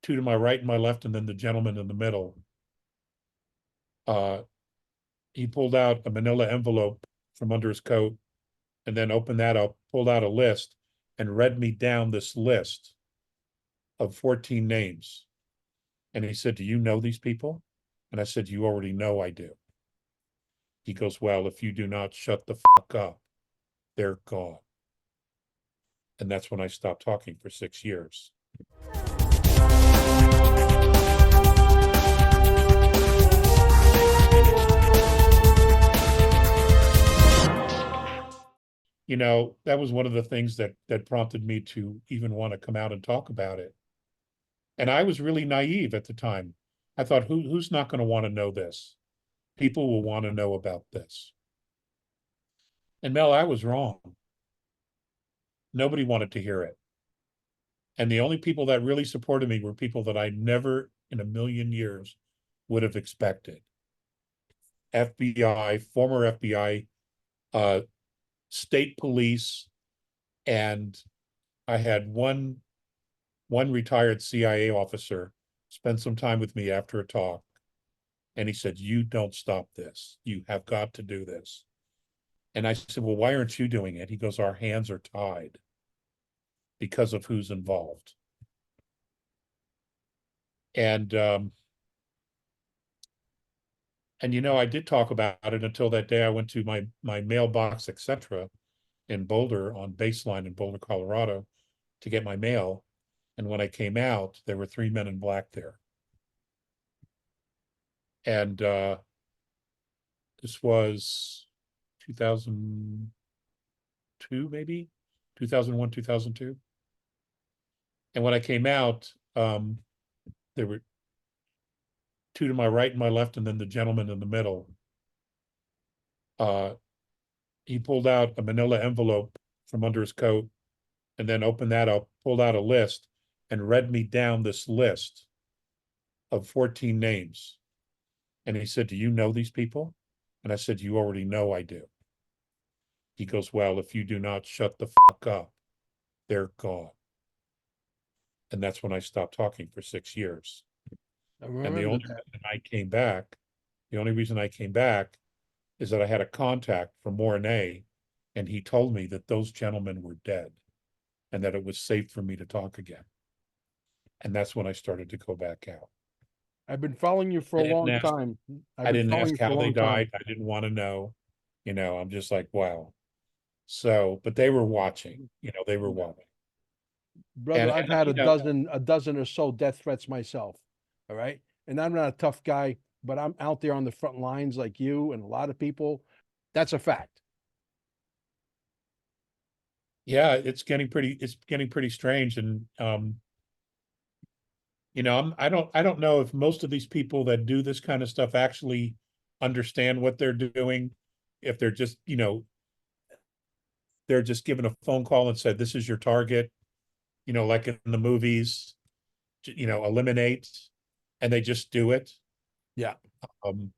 two to my right and my left, and then the gentleman in the middle. He pulled out a manila envelope from under his coat and then opened that up, pulled out a list, and read me down this list of 14 names. And he said, "Do you know these people?" And I said, "You already know I do." He goes, "Well, if you do not shut the fuck up, they're gone." And that's when I stopped talking for 6 years. You know, that was one of the things that prompted me to even want to come out and talk about it. And I was really naive at the time. I thought, who's not going to want to know this? People will want to know about this. And Mel, I was wrong. Nobody wanted to hear it. And the only people that really supported me were people that I never in a million years would have expected. FBI, former FBI, state police, and I had one retired CIA officer spend some time with me after a talk, and he said, "You don't stop this. You have got to do this." And I said, "Well, why aren't you doing it?" He goes, "Our hands are tied because of who's involved." And you know, I did talk about it until that day I went to my mailbox, etc., in Boulder, on Baseline in Boulder, Colorado, to get my mail. And when I came out, there were 3 men in black there. And this was 2002, maybe 2001, 2002. And when I came out, there were two to my right and my left, and then the gentleman in the middle. He pulled out a manila envelope from under his coat and then opened that up, pulled out a list, and read me down this list of 14 names. And he said, "Do you know these people?" And I said, "You already know I do." He goes, "Well, if you do not shut the fuck up, they're gone." And that's when I stopped talking for 6 years. And the only reason I came back is that I had a contact from Mornay, and he told me that those gentlemen were dead and that it was safe for me to talk again. And that's when I started to go back out. I've been following you for a long time. I didn't ask how they died. I didn't want to know. You know, I'm just like, wow. So, but they were watching, you know, they were watching. Brother, I've had a dozen or so death threats myself. All right. And I'm not a tough guy, but I'm out there on the front lines like you and a lot of people. That's a fact. Yeah, it's getting pretty strange. And you know, I don't know if most of these people that do this kind of stuff actually understand what they're doing. If they're just, you know, they're just given a phone call and said, "This is your target," you know, like in the movies, you know, eliminate, and they just do it. Yeah. And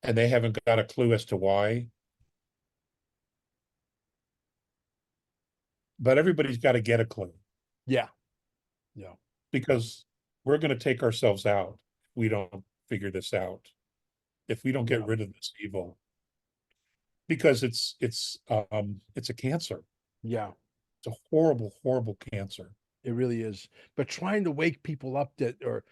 they haven't got a clue as to why. But everybody's got to get a clue. Yeah. Yeah. Because we're going to take ourselves out if we don't figure this out. If we don't get rid of this evil. Because it's a cancer. Yeah. It's a horrible, horrible cancer. It really is. But trying to wake people up that are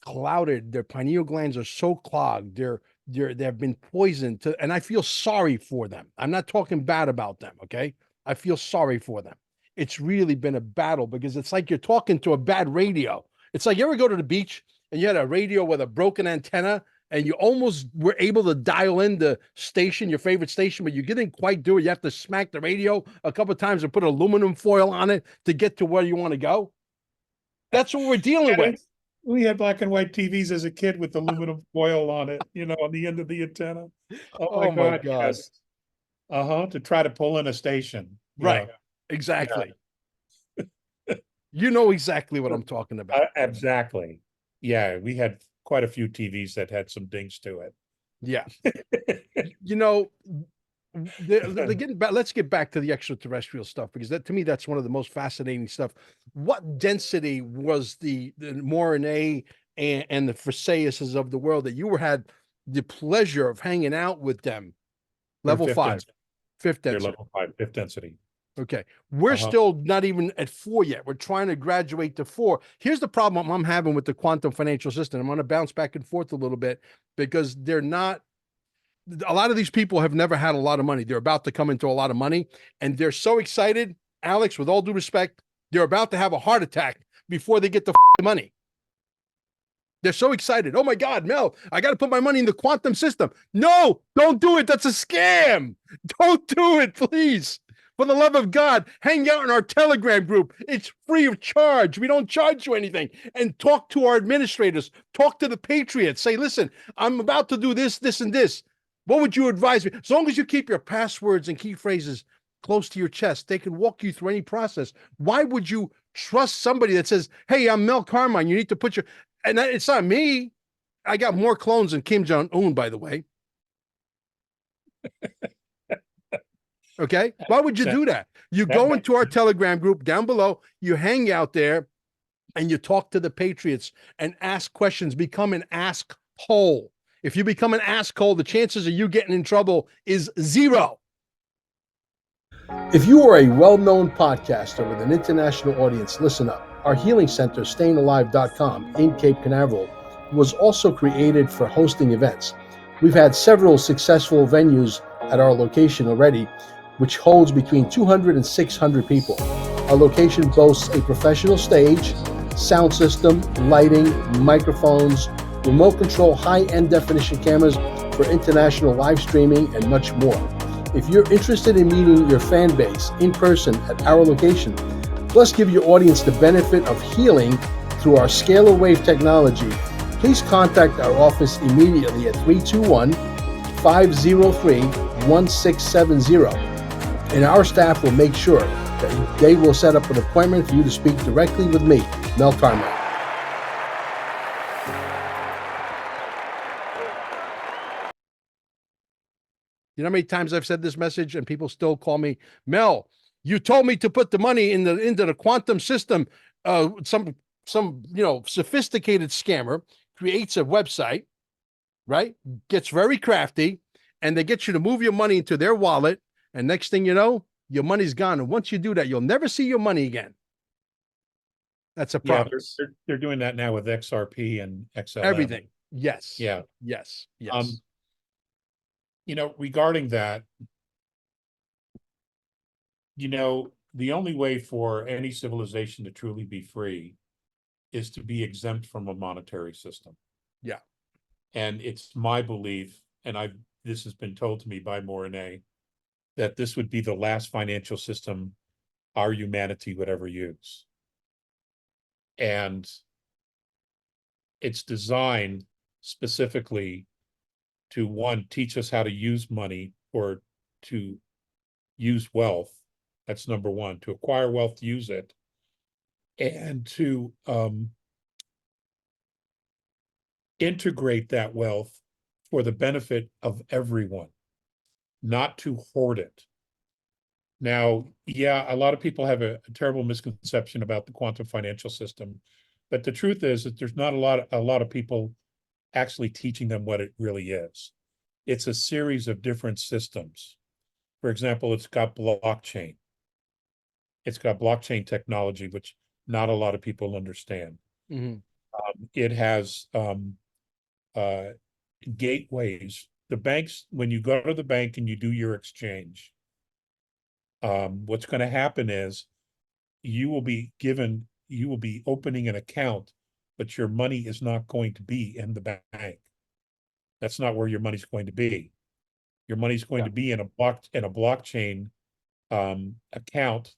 clouded, their pineal glands are so clogged, they've been poisoned to, and I feel sorry for them. I'm not talking bad about them, okay? I feel sorry for them. It's really been a battle because it's like you're talking to a bad radio. It's like you ever go to the beach and you had a radio with a broken antenna and you almost were able to dial in the station, your favorite station, but you didn't quite do it. You have to smack the radio a couple of times and put aluminum foil on it to get to where you want to go. That's what we're dealing with. We had black and white TVs as a kid with aluminum foil on it, you know, on the end of the antenna. Oh my God. Yes. To try to pull in a station. Right. Yeah. Exactly. Yeah. You know exactly what I'm talking about. Exactly. Yeah, we had quite a few TVs that had some dings to it. Yeah. You know, let's get back to the extraterrestrial stuff, because that, to me, that's one of the most fascinating stuff. What density was the Morine and the Phriseuses of the world that you had the pleasure of hanging out with them? Level 5, fifth They're density. level 5, fifth density. Okay. We're still not even at 4 yet. We're trying to graduate to 4. Here's the problem I'm having with the quantum financial system. I'm going to bounce back and forth a little bit, because they're not, a lot of these people have never had a lot of money. They're about to come into a lot of money, and they're so excited, Alex, with all due respect, they're about to have a heart attack before they get the money. They're so excited. Oh my God, Mel, I got to put my money in the quantum system. No, don't do it. That's a scam. Don't do it, please. For the love of God, hang out in our Telegram group. It's free of charge. We don't charge you anything. And talk to our administrators. Talk to the patriots. Say, listen, I'm about to do this, this, and this. What would you advise me? As long as you keep your passwords and key phrases close to your chest, they can walk you through any process. Why would you trust somebody that says, hey, I'm Mel Carmine, you need to put your, and it's not me. I got more clones than Kim Jong-un, by the way. Okay. Why would you do that? You go into our Telegram group down below, you hang out there, and you talk to the patriots and ask questions. Become an ask hole. If you become an ask hole, the chances of you getting in trouble is 0. If you are a well-known podcaster with an international audience, listen up. Our healing center, stayingalive.com in Cape Canaveral, was also created for hosting events. We've had several successful venues at our location already, which holds between 200 and 600 people. Our location boasts a professional stage, sound system, lighting, microphones, remote control, high-end definition cameras for international live streaming, and much more. If you're interested in meeting your fan base in person at our location, plus give your audience the benefit of healing through our scalar wave technology, please contact our office immediately at 321-503-1670. And our staff will make sure that they will set up an appointment for you to speak directly with me, Mel Carmine. You know how many times I've said this message and people still call me, Mel, you told me to put the money into the quantum system. Some sophisticated scammer creates a website, right? Gets very crafty, and they get you to move your money into their wallet. And next thing you know, your money's gone. And once you do that, you'll never see your money again. That's a problem. Yeah, they're doing that now with XRP and XLM. Everything. Yes. Yeah. Yes. Regarding that, the only way for any civilization to truly be free is to be exempt from a monetary system. Yeah. And it's my belief, and this has been told to me by Morine, that this would be the last financial system our humanity would ever use. And it's designed specifically to, one, teach us how to use money, or to use wealth. That's number one, to acquire wealth, to use it, and to integrate that wealth for the benefit of everyone, not to hoard it. Now, yeah, a lot of people have a terrible misconception about the quantum financial system, but the truth is that there's not a lot of people actually teaching them what it really is. It's a series of different systems. For example, it's got blockchain. It's got blockchain technology, which not a lot of people understand. Mm-hmm. It has gateways. The banks, when you go to the bank and you do your exchange, what's going to happen is you will be opening an account, but your money is not going to be in the bank. That's not where your money's going to be. Your money's going to be in a blockchain account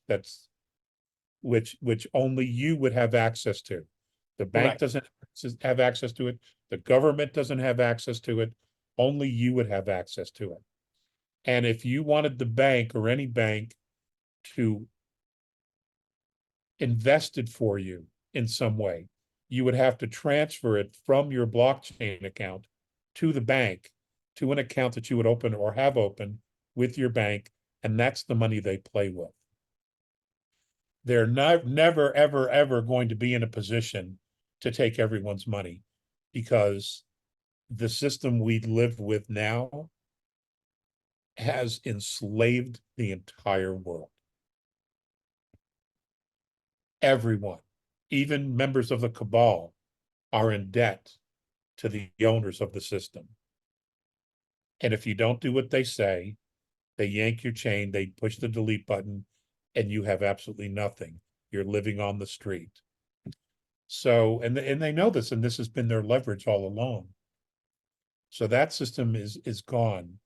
which only you would have access to. The bank doesn't have access to it. The government doesn't have access to it. Only you would have access to it. And if you wanted the bank, or any bank, to invest it for you in some way, you would have to transfer it from your blockchain account to the bank, to an account that you would open or have open with your bank, and that's the money they play with. They're never, ever, ever going to be in a position to take everyone's money, because the system we live with now has enslaved the entire world. Everyone, even members of the cabal, are in debt to the owners of the system. And if you don't do what they say, they yank your chain, they push the delete button, and you have absolutely nothing. You're living on the street. So, and they know this, and this has been their leverage all along. So that system is gone.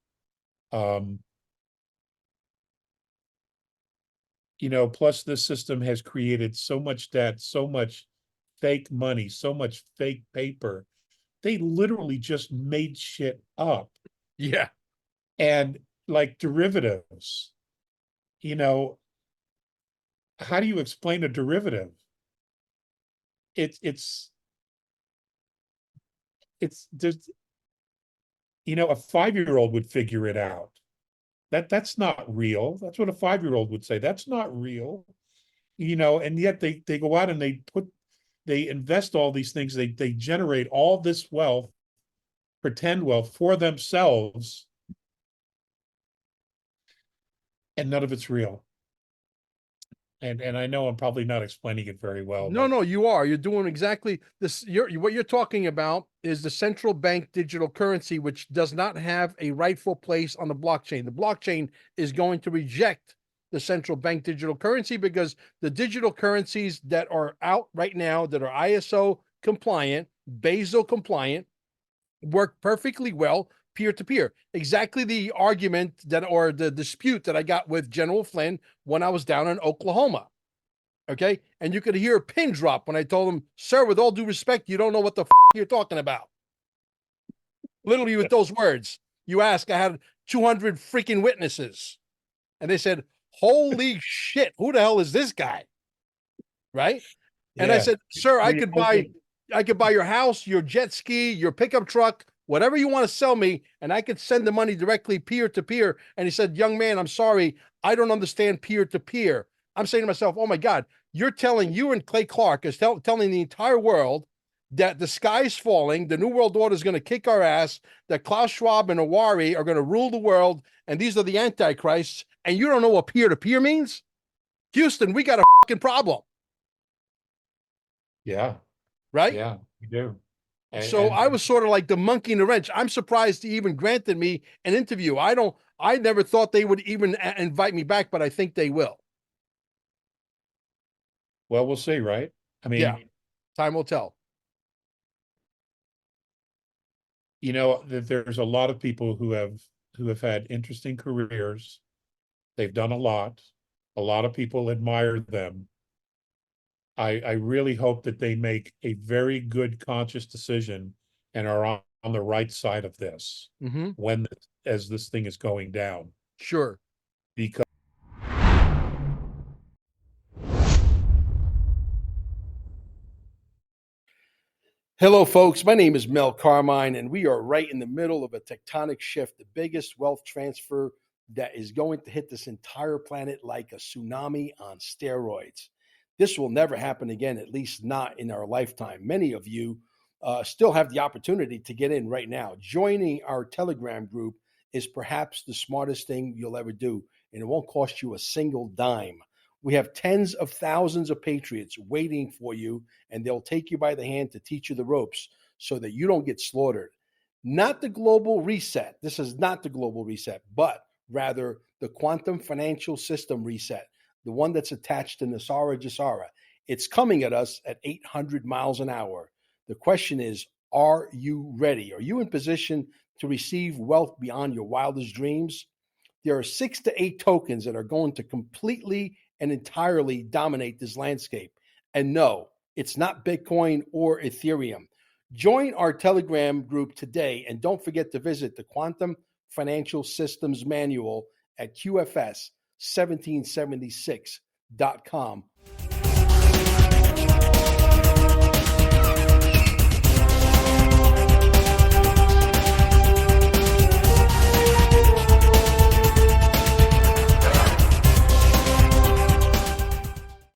Plus this system has created so much debt, so much fake money, so much fake paper. They literally just made shit up. Yeah. And like derivatives, how do you explain a derivative? It's there's, a 5-year-old would figure it out. That's not real. That's what a 5-year-old would say. That's not real. And yet they go out and they invest all these things. They generate all this wealth, pretend wealth for themselves, and none of it's real. And I know I'm probably not explaining it very well. No, you are. You're doing exactly this. What you're talking about is the central bank digital currency, which does not have a rightful place on the blockchain. The blockchain is going to reject the central bank digital currency because the digital currencies that are out right now that are ISO compliant, Basel compliant, work perfectly well peer-to-peer. Exactly the argument or the dispute that I got with General Flynn when I was down in Oklahoma. Okay. And you could hear a pin drop when I told him, sir, with all due respect, you don't know what the you're talking about. Literally with those words. You ask, I had 200 freaking witnesses. And they said, holy shit, who the hell is this guy? Right. Yeah. And I said, sir, I could buy your house, your jet ski, your pickup truck, whatever you want to sell me, and I could send the money directly peer-to-peer. And he said, young man, I'm sorry, I don't understand peer-to-peer. I'm saying to myself, oh my God, you and Clay Clark is telling the entire world that the sky's falling, the New World Order is going to kick our ass, that Klaus Schwab and Awari are going to rule the world, and these are the antichrists, and you don't know what peer-to-peer means? Houston, we got a fucking problem. Yeah. Right? Yeah, we do. So I was sort of like the monkey in the wrench. I'm surprised he even granted me an interview. I never thought they would even invite me back, but I think they will. Well, we'll see, right? I mean, yeah, time will tell. There's a lot of people who have had interesting careers. They've done a lot. A lot of people admire them. I really hope that they make a very good conscious decision and are on the right side of this as this thing is going down. Sure. Because hello, folks. My name is Mel Carmine, and we are right in the middle of a tectonic shift, the biggest wealth transfer that is going to hit this entire planet like a tsunami on steroids. This will never happen again, at least not in our lifetime. Many of you still have the opportunity to get in right now. Joining our Telegram group is perhaps the smartest thing you'll ever do, and it won't cost you a single dime. We have tens of thousands of patriots waiting for you, and they'll take you by the hand to teach you the ropes so that you don't get slaughtered. Not the global reset. This is not the global reset, but rather the quantum financial system reset, the one that's attached to Nasara Jasara. It's coming at us at 800 miles an hour. The question is, are you ready? Are you in position to receive wealth beyond your wildest dreams? There are 6 to 8 tokens that are going to completely and entirely dominate this landscape. And no, it's not Bitcoin or Ethereum. Join our Telegram group today, and don't forget to visit the Quantum Financial Systems Manual at QFS 1776.com